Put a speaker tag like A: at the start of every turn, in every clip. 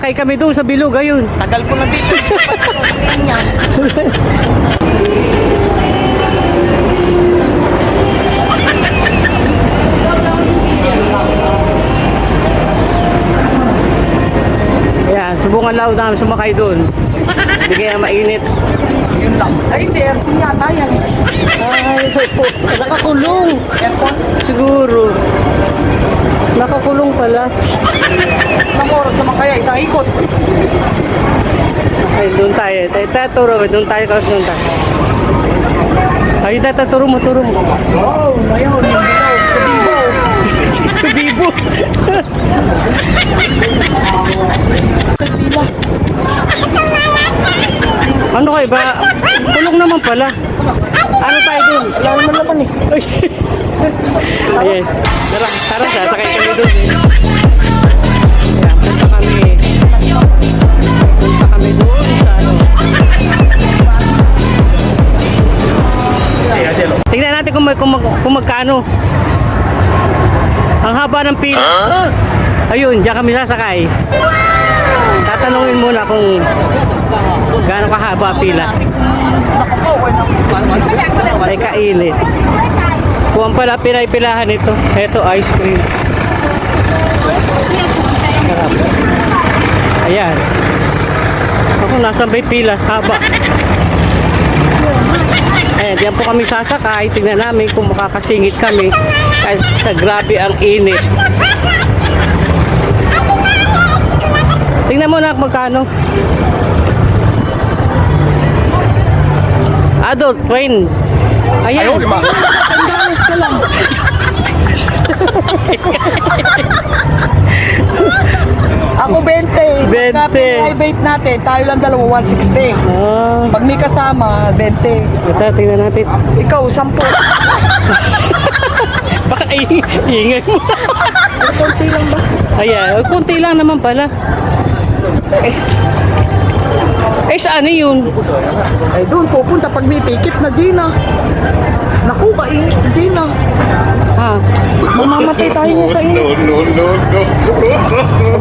A: Sakay kami doon sa bilog, ayun.
B: Tagal ko na dito.
A: Ayan, subukan lang namin sumakay doon. Hindi kaya mainit.
B: Yun lang. Ay, hindi. Aircon yata yan.
A: Ay, nakakulong.
B: Aircon?
A: Siguro. Nakakulong pala.
B: Ilang oras naman kaya? Isang ikot.
A: Ay, doon tayo. Taturo, doon tayo kasi doon tayo. Ay, taturo mo, turo mo.
B: Wow, ayun. Yung bilaw. Sa Bibo.
A: Sa bibo. Ano kayo ba? Kulong naman pala. Ano tayo dun?
B: Wala naman naman eh.
A: Ayan. Tara, sasakay kami dun eh. Ayan, punta kami. Punta kami dun sa ano. Tingnan natin kung magkano. Ang haba ng pila. Ayun, diyan kami sasakay. Tatanungin muna kung gaano kahaba pila. Ay kainit. Kung pala pinay-pilahan ito. Ito ice cream. Sarap. Ayan. Ako nasa may pila. Haba. Ayan, diyan po kami sasakay. Tingnan namin kung makakasingit kami. Kasi sa grabe ang init. Tingnan mo na magkano. Adult train. Ayan. $10 ka lang.
B: Ako 20.
A: 20.
B: Pagka private natin, tayo lang dalawa, 160.
A: Ah,
B: Pag may kasama, 20.
A: ito, tingnan natin.
B: Ikaw, 10.
A: Baka ingay mo.
B: Konti lang ba?
A: Ayan, kunti lang naman pala. Saan yun?
B: Eh, doon pupunta pag may ticket na Gina. Naku, kainit Gina.
A: Ha?
B: Mamamatay tayo niya sa init.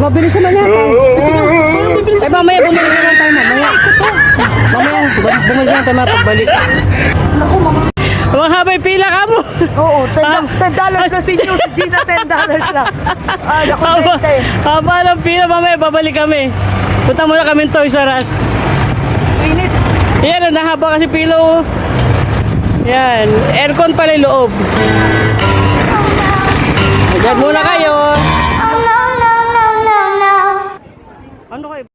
A: Mabilis naman yata. Ay, mamaya bumalik na lang tayo mamaya. Mamaya, bumalik na tayo mapagbalik.
B: Naku, mama.
A: Ang habay pila ka mo.
B: Oo, $10 na sinyo. Si Gina, $10 lang. Ay, ako
A: Haba,
B: 20.
A: haba ng pila, mamaya babalik kami. Punta muna kami Toys R Us.
B: Init.
A: Yan, nahaba kasi pila oh. Yan, aircon pala yung loob. Diyan muna kayo.